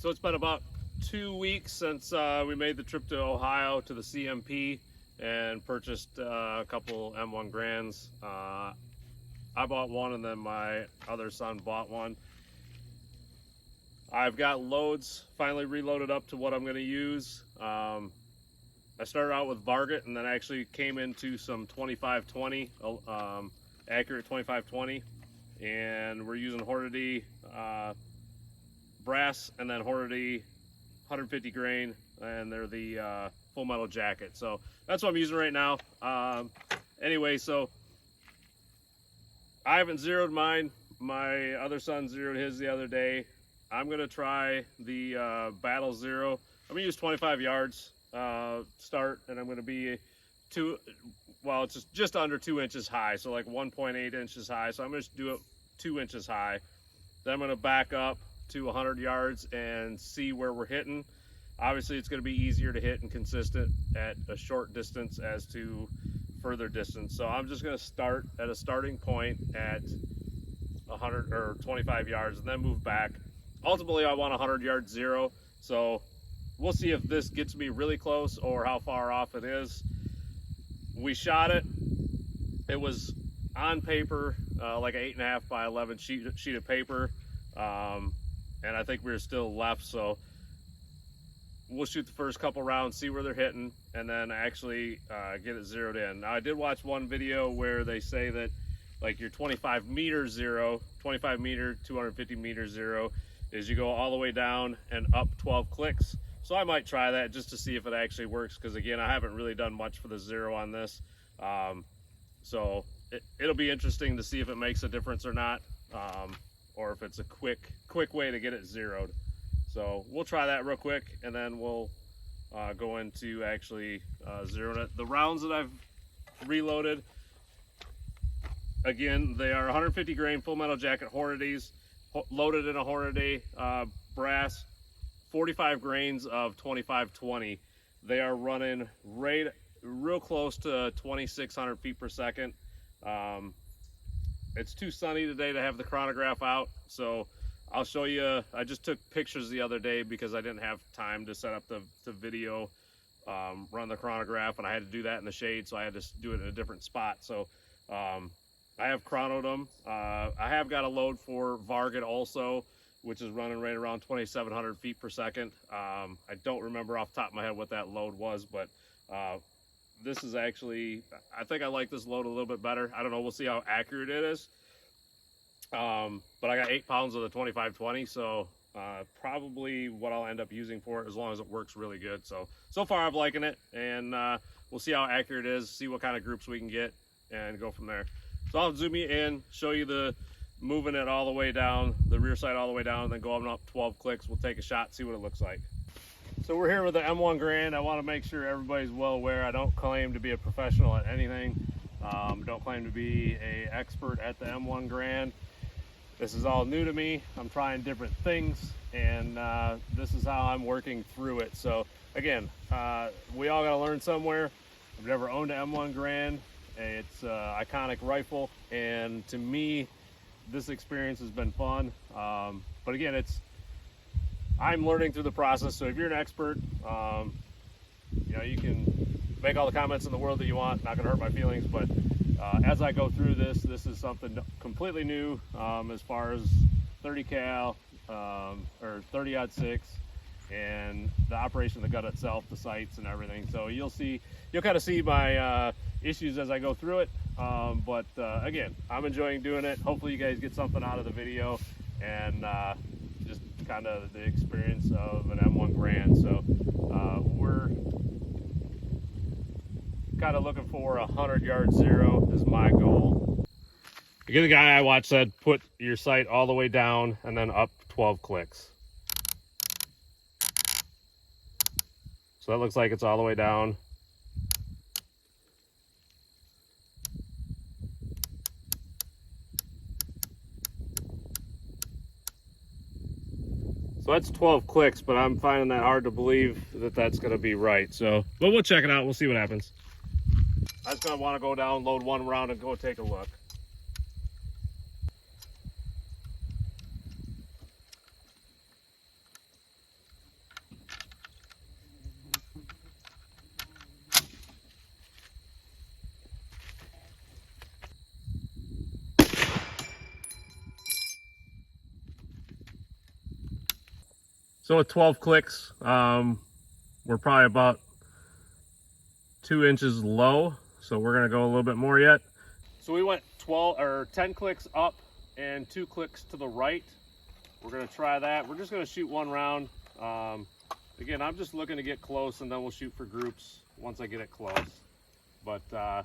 So it's been about 2 weeks since we made the trip to Ohio to the CMP and purchased a couple M1 Grands. I bought one and then my other son bought one. I've got loads finally reloaded up to what I'm going to use. I started out with Varget and then actually came into some 2520, accurate 2520, and we're using Hornady brass and then Hornady 150 grain, and they're the full metal jacket. So that's what I'm using right now. Anyway, so I haven't zeroed mine. My other son zeroed his the other day. I'm gonna try the Battle Zero. I'm gonna use 25 yards start, and I'm gonna be it's just under 2 inches high, so like 1.8 inches high. So I'm gonna do it 2 inches high. Then I'm gonna back up to 100 yards and see where we're hitting. Obviously, it's gonna be easier to hit and consistent at a short distance as to further distance. So I'm just gonna start at a starting point at 100 or 25 yards and then move back. Ultimately, I want 100 yard zero. So we'll see if this gets me really close or how far off it is. We shot it. It was on paper, like an 8.5 by 11 sheet of paper. And I think we were still left. So we'll shoot the first couple rounds, see where they're hitting, and then actually get it zeroed in. Now, I did watch one video where they say that like your 25 meter zero, 25 meter, 250 meter zero is you go all the way down and up 12 clicks. So I might try that just to see if it actually works, because again, I haven't really done much for the zero on this. So it'll be interesting to see if it makes a difference or not, or if it's a quick way to get it zeroed. So we'll try that real quick, and then we'll go into actually zeroing it. The rounds that I've reloaded, again, they are 150 grain full metal jacket Hornadys, loaded in a Hornady brass, 45 grains of 2520. They are running real close to 2,600 feet per second. It's too sunny today to have the chronograph out, so I'll show you. I just took pictures the other day because I didn't have time to set up the video, run the chronograph, and I had to do that in the shade, so I had to do it in a different spot. So I have chronoed them. I have got a load for Varget also, which is running right around 2,700 feet per second. I don't remember off the top of my head what that load was, but this is actually, I think I like this load a little bit better. I don't know, we'll see how accurate it is. But I got 8 pounds of the 2520, so probably what I'll end up using for it, as long as it works really good. So far I'm liking it, and we'll see how accurate it is, see what kind of groups we can get, and go from there. So I'll zoom you in, show you the moving it all the way down, the rear side all the way down, and then going up 12 clicks. We'll take a shot, see what it looks like. So we're here with the M1 Garand. I want to make sure everybody's well aware. I don't claim to be a professional at anything. Don't claim to be an expert at the M1 Garand. This is all new to me. I'm trying different things, and this is how I'm working through it. So again, we all got to learn somewhere. I've never owned an M1 Garand. It's an iconic rifle, and to me, this experience has been fun. But again, I'm learning through the process. So if you're an expert, you know, you can make all the comments in the world that you want. Not gonna hurt my feelings, but as I go through this is something completely new, as far as 30 cal or 30-06, and the operation of the gun itself, the sights and everything. So you'll kind of see my issues as I go through it. But again, I'm enjoying doing it. Hopefully you guys get something out of the video, and just kind of the experience of an M1 Garand. So we're kind of looking for 100 yard zero is my goal. Again, the guy I watched said put your sight all the way down and then up 12 clicks. So that looks like it's all the way down. So that's 12 clicks, but I'm finding that hard to believe that that's going to be right. So, but we'll check it out. We'll see what happens. I just going to want to go down, load one round, and go take a look. So with 12 clicks, we're probably about 2 inches low. So we're gonna go a little bit more yet. So we went 10 clicks up and 2 clicks to the right. We're gonna try that. We're just gonna shoot one round. Again, I'm just looking to get close, and then we'll shoot for groups once I get it close. But I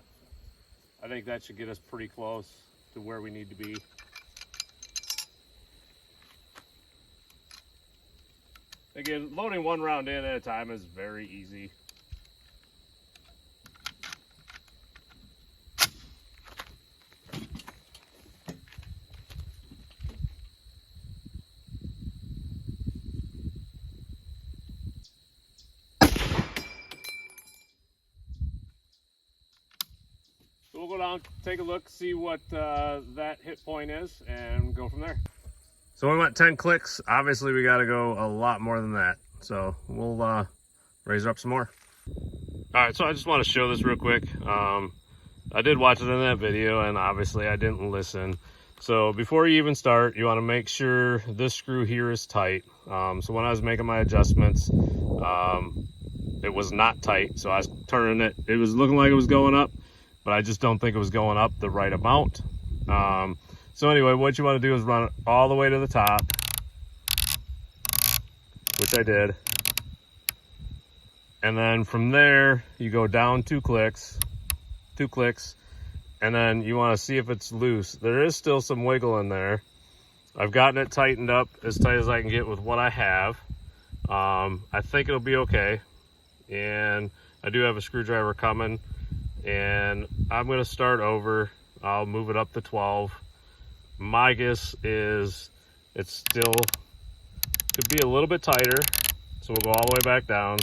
think that should get us pretty close to where we need to be. Again, loading one round in at a time is very easy. We'll go down, take a look, see what that hit point is, and go from there. So we went 10 clicks. Obviously, we got to go a lot more than that. So we'll raise her up some more. All right, so I just want to show this real quick. I did watch it in that video, and obviously I didn't listen. So before you even start, you want to make sure this screw here is tight. So when I was making my adjustments, it was not tight. So I was turning it. It was looking like it was going up, but I just don't think it was going up the right amount. So anyway, what you want to do is run it all the way to the top, which I did. And then from there, you go down 2 clicks, and then you want to see if it's loose. There is still some wiggle in there. I've gotten it tightened up as tight as I can get with what I have. I think it'll be okay. And I do have a screwdriver coming, and I'm going to start over. I'll move it up to 12. My guess is it's still could be a little bit tighter, so we'll go all the way back down.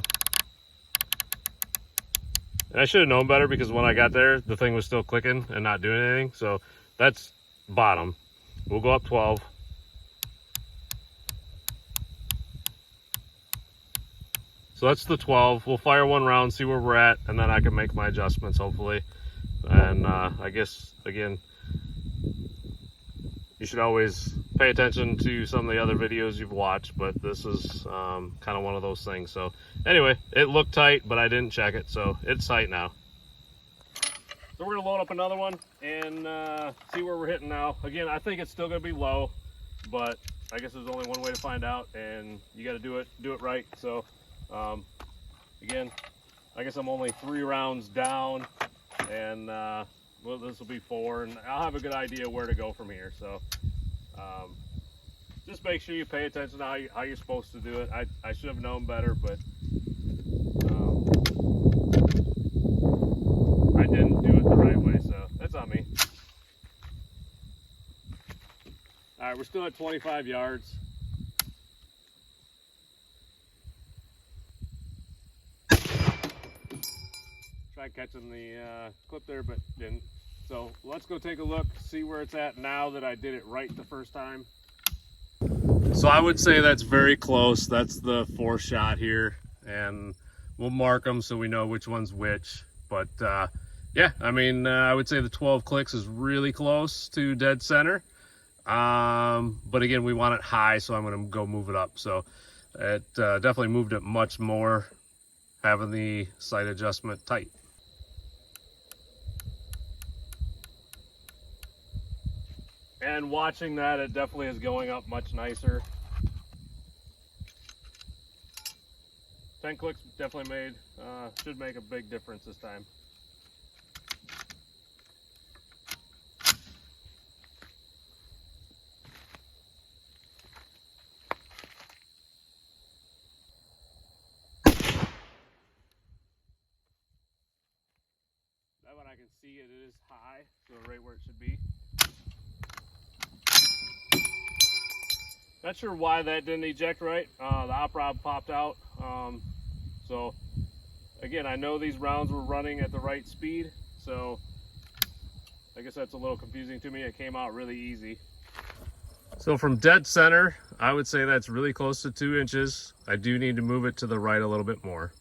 And I should have known better, because when I got there, the thing was still clicking and not doing anything. So that's bottom. We'll go up 12. So that's the 12. We'll fire one round, see where we're at, and then I can make my adjustments, hopefully. And I guess, again, you should always pay attention to some of the other videos you've watched, but this is kind of one of those things. So anyway, it looked tight, but I didn't check it, so it's tight now. So we're gonna load up another one and see where we're hitting now. Again, I think it's still gonna be low, but I guess there's only one way to find out, and you got to do it right. So again, I guess I'm only 3 rounds down, and well, this will be 4, and I'll have a good idea where to go from here. So just make sure you pay attention to how you're supposed to do it. I should have known better, but I didn't do it the right way, so that's on me. All right, we're still at 25 yards. Tried catching the clip there, but didn't. So let's go take a look, see where it's at now that I did it right the first time. So I would say that's very close. That's the 4th shot here, and we'll mark them so we know which one's which. But yeah, I mean, I would say the 12 clicks is really close to dead center. But again, we want it high, so I'm going to go move it up. So it definitely moved it much more, having the sight adjustment tight. And watching that, it definitely is going up much nicer. 10 clicks definitely should make a big difference this time. That one I can see it is high, so right where it should be. Not sure why that didn't eject right. The op rod popped out. So again, I know these rounds were running at the right speed, so I guess that's a little confusing to me. It came out really easy. So from dead center, I would say that's really close to 2 inches. I do need to move it to the right a little bit more.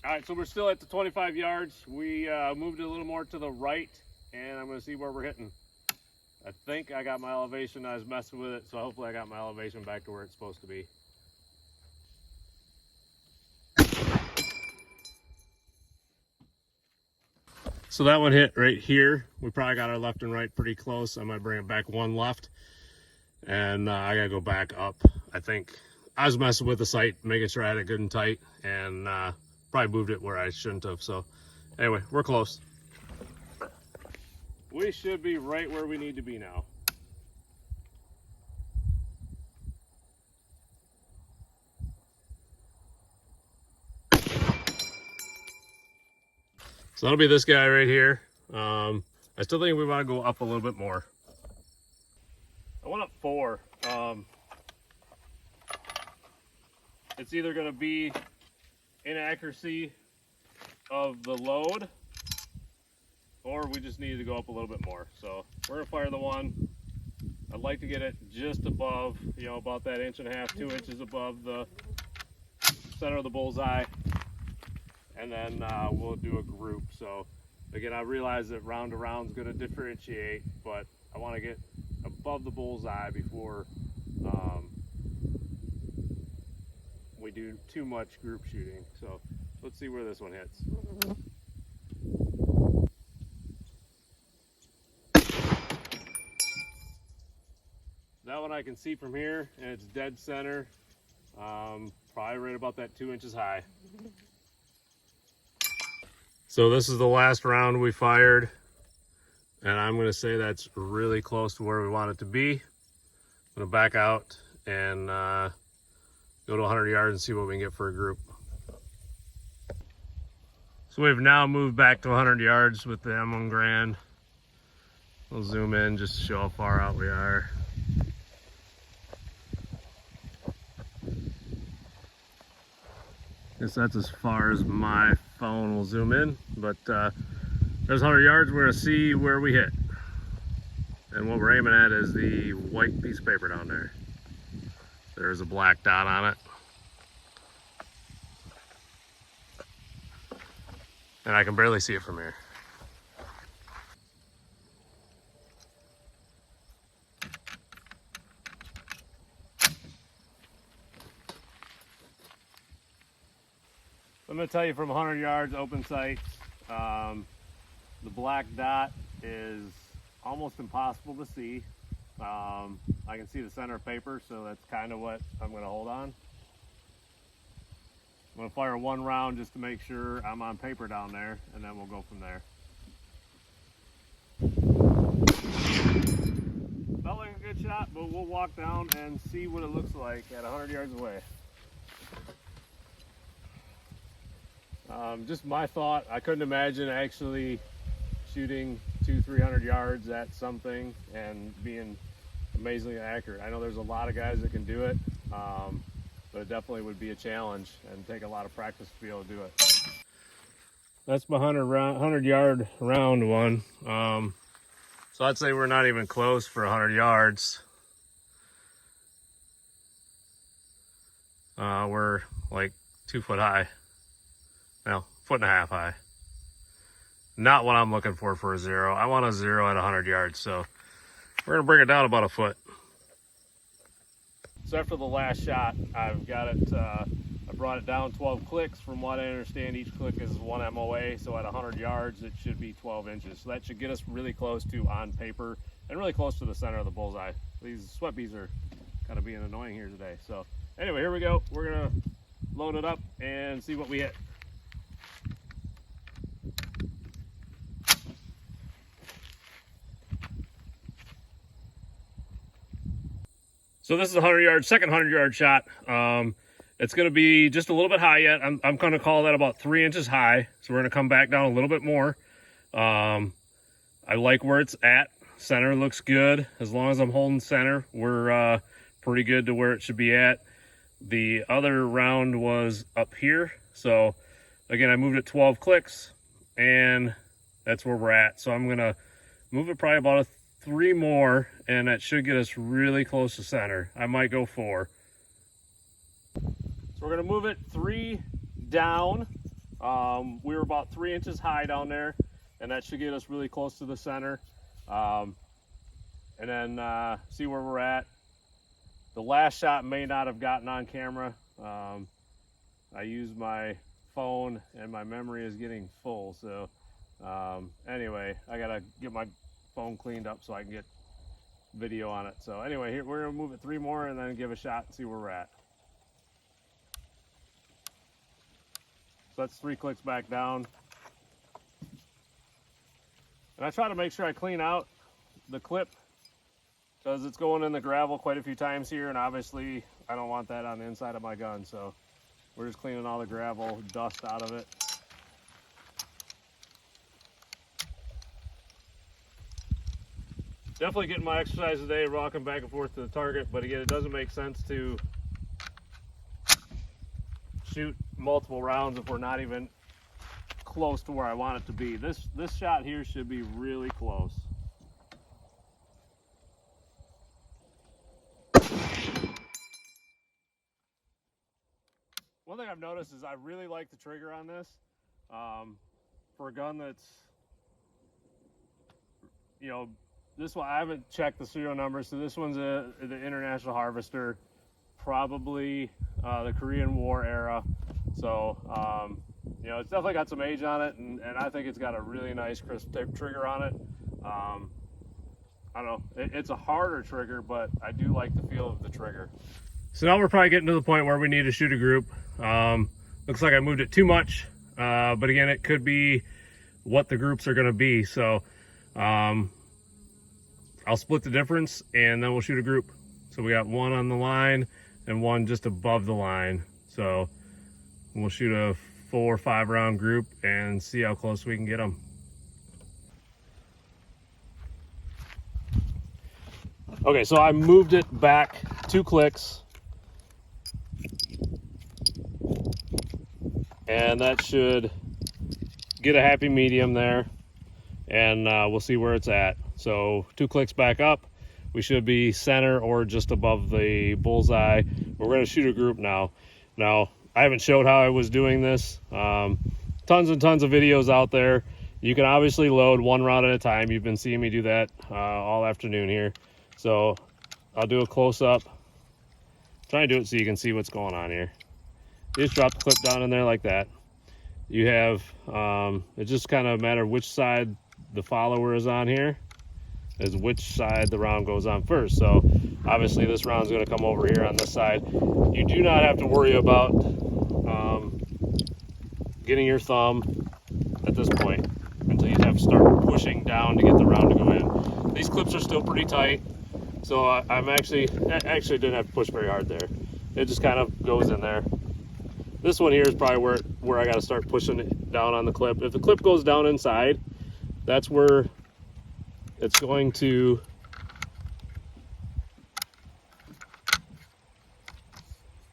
All right, so we're still at the 25 yards. We moved it a little more to the right, and I'm gonna see where we're hitting. I think I got my elevation. I was messing with it, so hopefully I got my elevation back to where it's supposed to be. So that one hit right here. We probably got our left and right pretty close. I might bring it back one left, and I gotta go back up. I think I was messing with the sight, making sure I had it good and tight, and probably moved it where I shouldn't have. So anyway, we're close. We should be right where we need to be now. So that'll be this guy right here. I still think we want to go up a little bit more. I went up 4. It's either going to be inaccuracy of the load, or we just need to go up a little bit more. So we're going to fire the one. I'd like to get it just above, you know, about that 1.5 inches, 2 inches above the center of the bullseye. And then we'll do a group. So again, I realize that round to round is going to differentiate, but I want to get above the bullseye before we do too much group shooting. So let's see where this one hits. That one I can see from here, and it's dead center, probably right about that 2 inches high. So this is the last round we fired, and I'm going to say that's really close to where we want it to be. I'm going to back out and go to 100 yards and see what we can get for a group. So we've now moved back to 100 yards with the M1 Garand. We'll zoom in just to show how far out we are. Guess that's as far as my phone will zoom in, but there's 100 yards. We're gonna see where we hit, and what we're aiming at is the white piece of paper down there. There's a black dot on it, and I can barely see it from here. I'm going to tell you from 100 yards open sights, the black dot is almost impossible to see. I can see the center of paper, so that's kind of what I'm going to hold on. I'm going to fire one round just to make sure I'm on paper down there, and then we'll go from there. Felt like a good shot, but we'll walk down and see what it looks like at 100 yards away. Just my thought, I couldn't imagine actually shooting 200-300 yards at something and being amazingly accurate. I know there's a lot of guys that can do it, but it definitely would be a challenge and take a lot of practice to be able to do it. That's my 100-yard round one. So I'd say we're not even close for 100 yards. We're like 2 foot high. Now, 1.5 feet high. Not what I'm looking for a 0. I want a 0 at 100 yards, so we're gonna bring it down about 1 foot. So after the last shot, I've got it, I brought it down 12 clicks. From what I understand, each click is 1 MOA, so at 100 yards, it should be 12 inches. So that should get us really close to on paper and really close to the center of the bullseye. These sweat bees are kind of being annoying here today. So anyway, here we go. We're gonna load it up and see what we hit. So this is a 100-yard, second 100-yard shot. It's going to be just a little bit high yet. I'm going to call that about 3 inches high. So we're going to come back down a little bit more. I like where it's at. Center looks good. As long as I'm holding center, we're pretty good to where it should be at. The other round was up here. So again, I moved it 12 clicks, and that's where we're at. So I'm going to move it probably about 3 more, and that should get us really close to center. I might go 4. So we're gonna move it 3 down. We were about 3 inches high down there. and that should get us really close to the center. And then see where we're at. The last shot may not have gotten on camera. I used my phone and my memory is getting full. So anyway, I gotta get my phone cleaned up so I can get video on it. So anyway, here we're gonna move it 3 more and then give a shot and see where we're at. So that's 3 clicks back down. And I try to make sure I clean out the clip because it's going in the gravel quite a few times here, and obviously I don't want that on the inside of my gun. So we're just cleaning all the gravel, dust out of it. Definitely getting my exercise today, rocking back and forth to the target, but again, it doesn't make sense to shoot multiple rounds if we're not even close to where I want it to be. This shot here should be really close. One thing I've noticed is I really like the trigger on this. For a gun that's, you know, this one I haven't checked the serial number, so this one's the International Harvester, probably the Korean War era. So you know, it's definitely got some age on it, and I think it's got a really nice crisp tip trigger on it. I don't know, it's a harder trigger, but I do like the feel of the trigger. So now we're probably getting to the point where we need to shoot a group. Looks like I moved it too much, but again, it could be what the groups are going to be. So I'll split the difference and then we'll shoot a group. So we got 1 on the line and 1 just above the line. So we'll shoot a 4 or 5 round group and see how close we can get them. Okay, so I moved it back 2 clicks. And that should get a happy medium there. And we'll see where it's at. So 2 clicks back up, we should be center or just above the bullseye. We're going to shoot a group now. Now, I haven't showed how I was doing this. Tons and tons of videos out there. You can obviously load 1 round at a time. You've been seeing me do that all afternoon here. So I'll do a close-up. Try and do it so you can see what's going on here. You just drop the clip down in there like that. You have, it just kind of matter which side the follower is on here, is which side the round goes on first. So obviously this round's going to come over here on this side. You do not have to worry about getting your thumb at this point until you have to start pushing down to get the round to go in. These clips are still pretty tight, so I'm actually didn't have to push very hard there. It just kind of goes in there. This one here is probably where I got to start pushing it down on the clip. If the clip goes down inside, that's where it's going to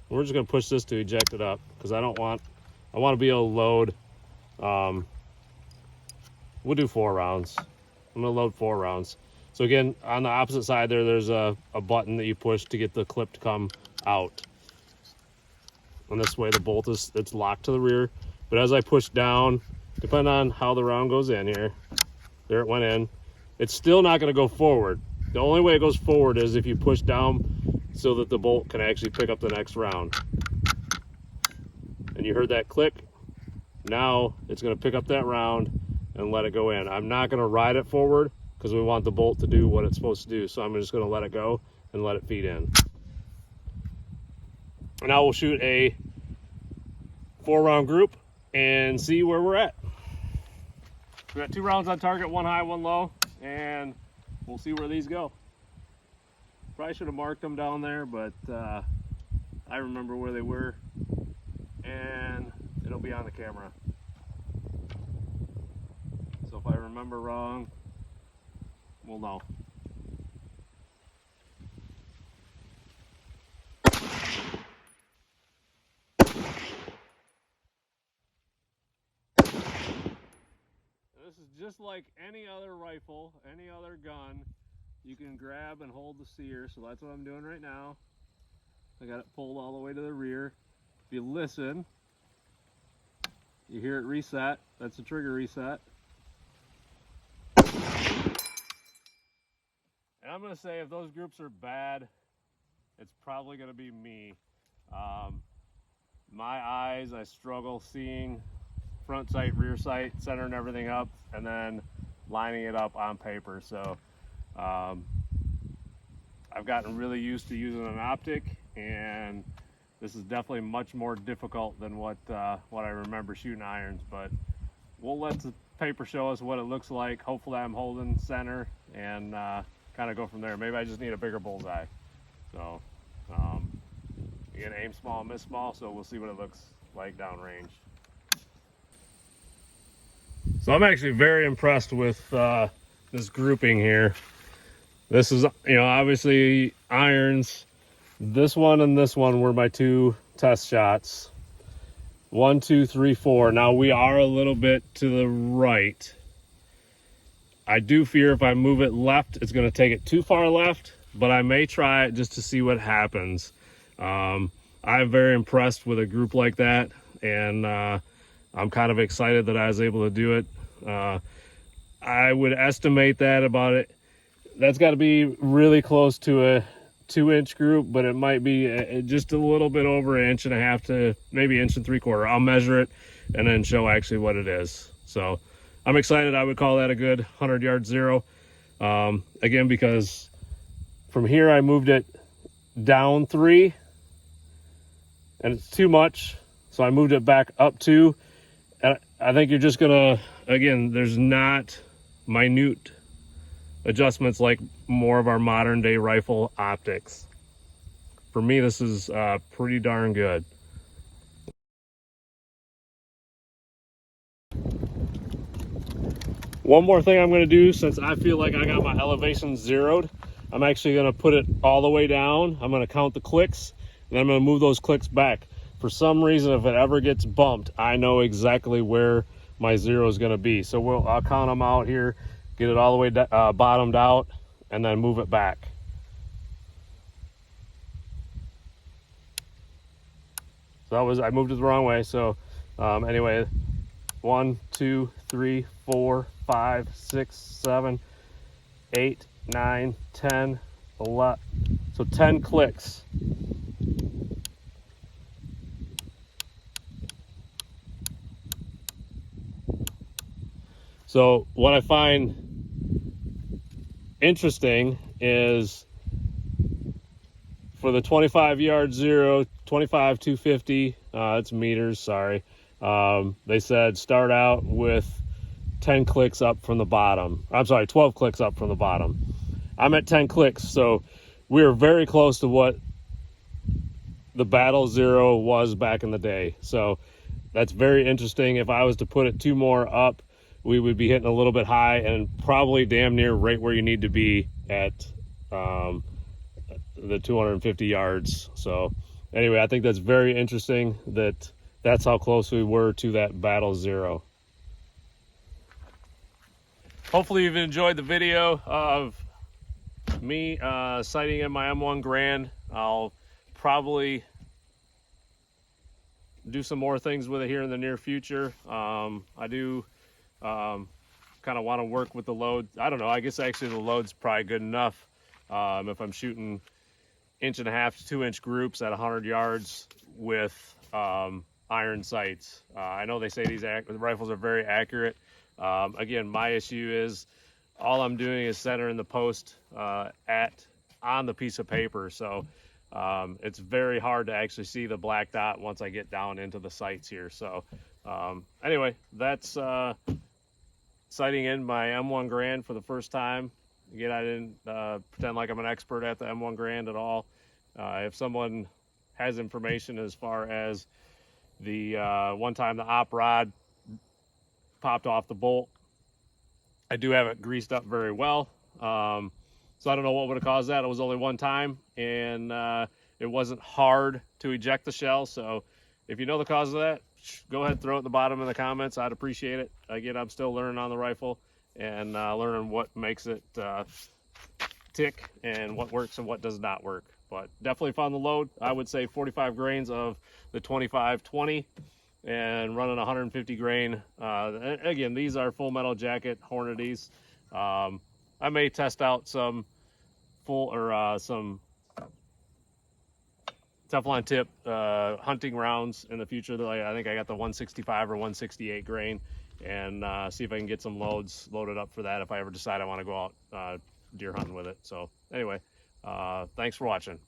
we're just going to push this to eject it up because I want to be able to load. We'll do 4 rounds. I'm going to load 4 rounds. So again, on the opposite side there's a button that you push to get the clip to come out. And this way the bolt it's locked to the rear. But as I push down, depending on how the round goes in here, there it went in. It's still not going to go forward. The only way it goes forward is if you push down so that the bolt can actually pick up the next round. And you heard that click. Now it's going to pick up that round and let it go in. I'm not going to ride it forward because we want the bolt to do what it's supposed to do. So I'm just going to let it go and let it feed in. And now we'll shoot a 4 round group and see where we're at. We got 2 rounds on target, 1 high, 1 low, and we'll see where these go. Probably should have marked them down there, but I remember where they were, and it'll be on the camera. So if I remember wrong, we'll know. This is just like any other rifle, any other gun. You can grab and hold the sear, so that's what I'm doing right now. I got it pulled all the way to the rear. If you listen, you hear it reset. That's the trigger reset. And I'm going to say if those groups are bad, it's probably going to be me. My eyes, I struggle seeing front sight, rear sight, centering everything up, and then lining it up on paper. So I've gotten really used to using an optic, and this is definitely much more difficult than what I remember shooting irons. But we'll let the paper show us what it looks like. Hopefully I'm holding center, and kind of go from there. Maybe I just need a bigger bullseye. So again, aim small, miss small, so we'll see what it looks like downrange. So I'm actually very impressed with this grouping here. This is, obviously irons. This one and this one were my two test shots. 1, 2, 3, 4. Now we are a little bit to the right. I do fear if I move it left, it's going to take it too far left, but I may try it just to see what happens. I'm very impressed with a group like that, and I'm kind of excited that I was able to do it. I would estimate that that's got to be really close to a 2-inch group, but it might be just a little bit over 1.5 inches to maybe 1.75 inches. I'll measure it and then show actually what it is. So I'm excited. I would call that a good 100-yard zero. Again, because from here I moved it down 3, and it's too much, so I moved it back up 2. And I think you're just gonna, again, there's not minute adjustments like more of our modern day rifle optics. For me, this is pretty darn good. One more thing I'm going to do, since I feel like I got my elevation zeroed, I'm actually going to put it all the way down. I'm going to count the clicks, and I'm going to move those clicks back. For some reason, if it ever gets bumped, I know exactly where my zero is going to be. So I'll count them out here, get it all the way bottomed out, and then move it back. So I moved it the wrong way. So anyway, 1, 2, 3, 4, 5, 6, 7, 8, 9, 10, 11. So 10 clicks. So what I find interesting is for the 25-yard zero, 25 250, it's meters, sorry. They said start out with 10 clicks up from the bottom. I'm sorry, 12 clicks up from the bottom. I'm at 10 clicks, so we're very close to what the Battle Zero was back in the day. So that's very interesting. If I was to put it 2 more up, we would be hitting a little bit high and probably damn near right where you need to be at the 250 yards. So anyway, I think that's very interesting that's how close we were to that Battle Zero. Hopefully you've enjoyed the video of me sighting in my M1 Garand. I'll probably do some more things with it here in the near future. I do kind of want to work with the load. I don't know, I guess actually the load's probably good enough if I'm shooting 1.5 to 2 inch groups at 100 yards with iron sights. I know they say these rifles are very accurate. Again, my issue is all I'm doing is centering the post on the piece of paper. So it's very hard to actually see the black dot once I get down into the sights here. So anyway, that's sighting in my M1 Garand for the first time. Again, I didn't pretend like I'm an expert at the M1 Garand at all. If someone has information as far as the one time the op rod popped off the bolt, I do have it greased up very well. So I don't know what would have caused that. It was only one time, and it wasn't hard to eject the shell. So if you know the cause of that, go ahead and throw it at the bottom in the comments. I'd appreciate it. Again, I'm still learning on the rifle and learning what makes it tick and what works and what does not work. But definitely found the load. I would say 45 grains of the 25-20 and running 150 grain. Again, these are full metal jacket Hornadies. I may test out some some Teflon tip hunting rounds in the future. Like, I think I got the 165 or 168 grain, and see if I can get some loads loaded up for that if I ever decide I want to go out deer hunting with it. So anyway, thanks for watching.